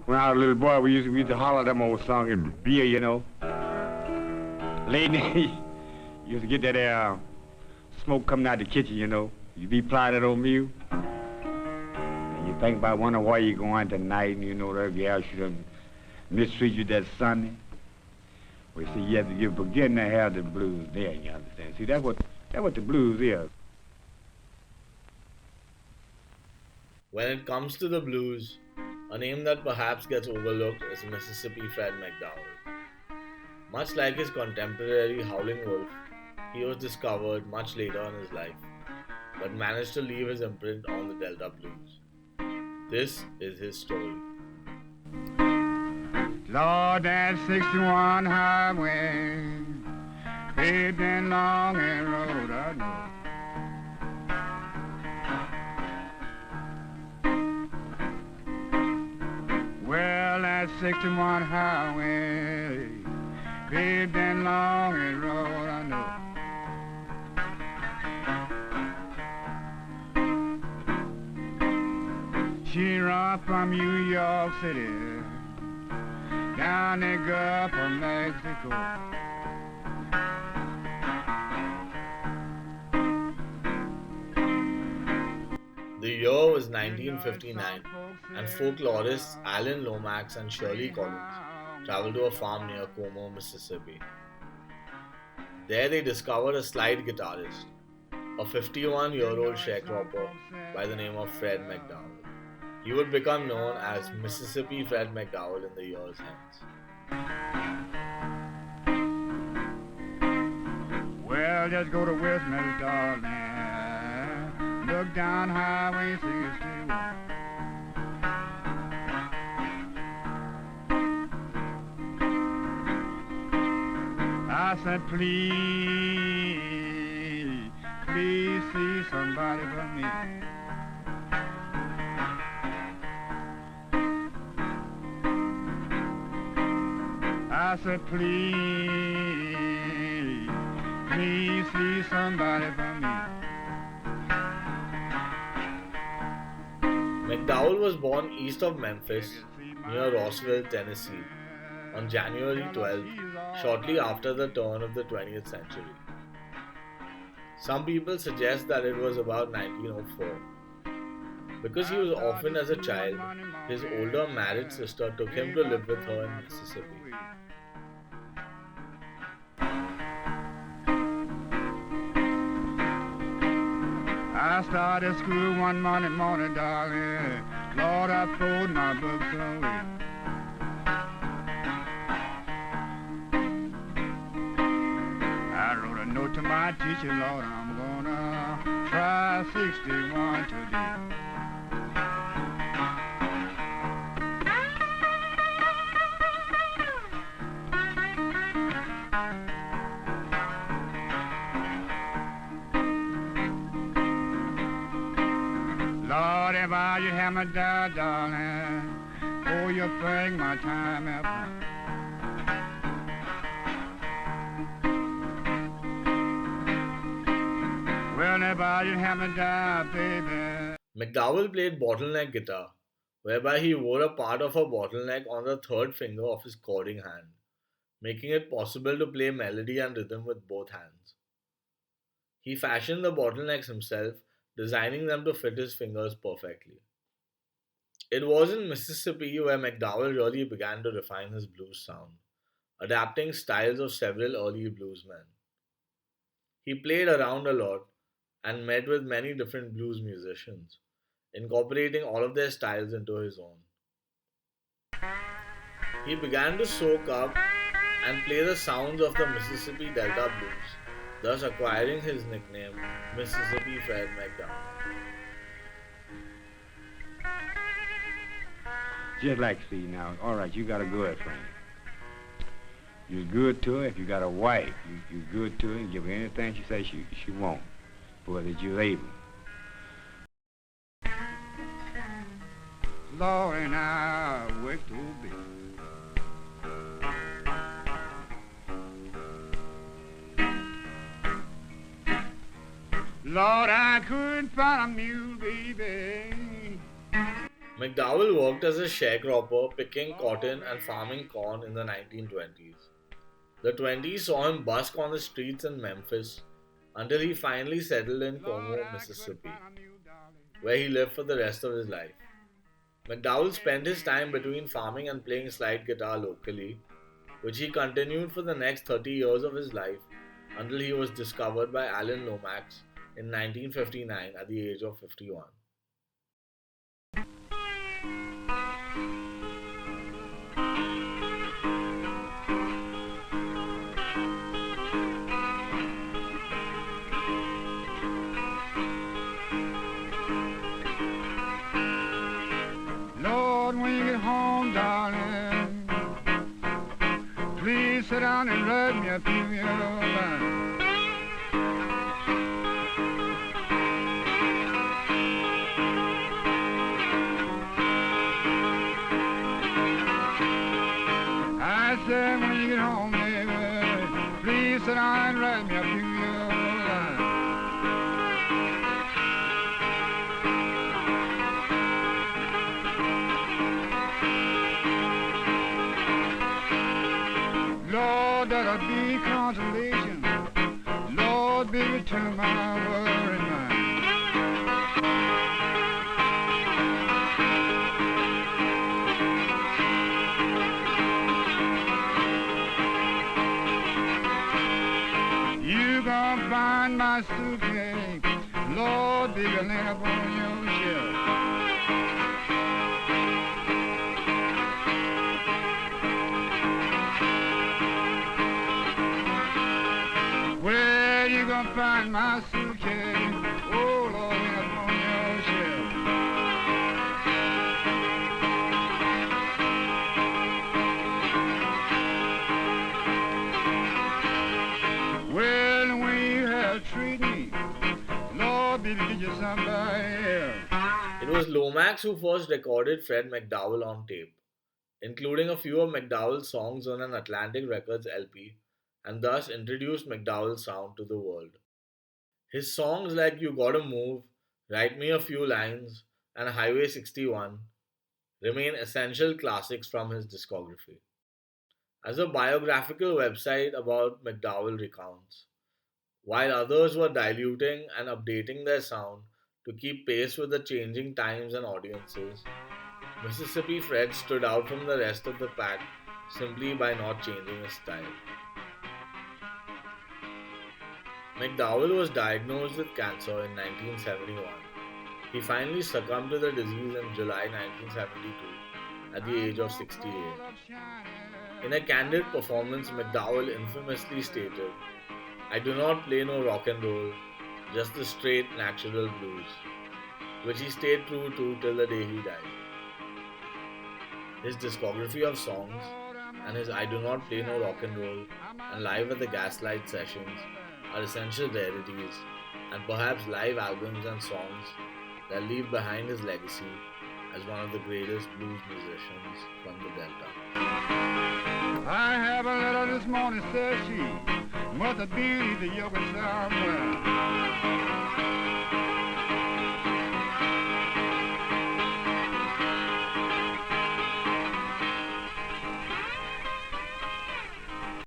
When I was a little boy, we used to holler them old song in beer, you know. Late night, you used to get that smoke coming out the kitchen, you know. You be plying that old meal. And you think about wondering where you going tonight, and you know that gal should have mistreat you that Sunday. Well, see, you're beginning to have the blues there, you understand. See, that's what the blues is. When it comes to the blues, a name that perhaps gets overlooked is Mississippi Fred McDowell. Much like his contemporary Howlin' Wolf, he was discovered much later in his life, but managed to leave his imprint on the Delta blues. This is his story. Lord, that 61 highway, paved and long and road, I know. Well, that 61 highway, paved and long and road, I know. She run from New York City down the Gulf of Mexico. The year was 1959, and folklorists Alan Lomax and Shirley Collins traveled to a farm near Como, Mississippi. There they discovered a slide guitarist, a 51-year-old sharecropper by the name of Fred McDowell. He would become known as Mississippi Fred McDowell in the years hence. Well, just go to Westminster, darling. Look down Highway 61. I said, please, please see somebody for me. I said, please, please see somebody for me. McDowell was born east of Memphis, near Rossville, Tennessee, on January 12, shortly after the turn of the 20th century. Some people suggest that it was about 1904. Because he was orphaned as a child, his older married sister took him to live with her in Mississippi. I started school one Monday morning, darling. Lord, I throwed my books away. I wrote a note to my teacher, Lord, I'm gonna try 61 today. Lord, if I should have my dad, darling, oh, you bring my time up. Well, if I should have my dad, baby. McDowell played bottleneck guitar, whereby he wore a part of a bottleneck on the third finger of his chording hand, making it possible to play melody and rhythm with both hands. He fashioned the bottlenecks himself, designing them to fit his fingers perfectly. It was in Mississippi where McDowell really began to refine his blues sound, adapting styles of several early bluesmen. He played around a lot and met with many different blues musicians, incorporating all of their styles into his own. He began to soak up and play the sounds of the Mississippi Delta blues, thus acquiring his nickname Mississippi Fred McDowell. Just like, see, now, all right, you got a girlfriend. You're good to her. If you got a wife, you're good to her. You give her anything she says she wants, but that you're able. Lord, and I work to be. Lord, I couldn't find a mule, baby. McDowell worked as a sharecropper, picking cotton and farming corn in the 1920s. The 20s saw him busk on the streets in Memphis until he finally settled in Como, Mississippi, where he lived for the rest of his life. McDowell spent his time between farming and playing slide guitar locally, which he continued for the next 30 years of his life until he was discovered by Alan Lomax in 1959 at the age of 51. Lord, when you get home, darling, please sit down and rub me a few years. I said, when you get home, baby, please sit down and rub me a few years. Lord, that'll be consolation. Lord, baby, to my worried mind. You gonna find my suitcase, Lord, baby, laying up on your shelf. Where you gonna find my suitcase? Oh, Lord, laying up on your shelf. Well, the way you have treated me, Lord, baby, get you somebody else. It was Lomax who first recorded Fred McDowell on tape, including a few of McDowell's songs on an Atlantic Records LP, and thus introduced McDowell's sound to the world. His songs like You Gotta Move, Write Me a Few Lines, and Highway 61 remain essential classics from his discography. As a biographical website about McDowell recounts, while others were diluting and updating their sound to keep pace with the changing times and audiences, Mississippi Fred stood out from the rest of the pack simply by not changing his style. McDowell was diagnosed with cancer in 1971. He finally succumbed to the disease in July 1972 at the age of 68. In a candid performance, McDowell infamously stated, "I do not play no rock and roll, just the straight natural blues," which he stayed true to till the day he died. His discography of songs and his I Do Not Play No Rock and Roll and Live at the Gaslight sessions are essential rarities and perhaps live albums and songs that leave behind his legacy as one of the greatest blues musicians from the Delta. I have a letter this morning, says she, must be the yoga somewhere.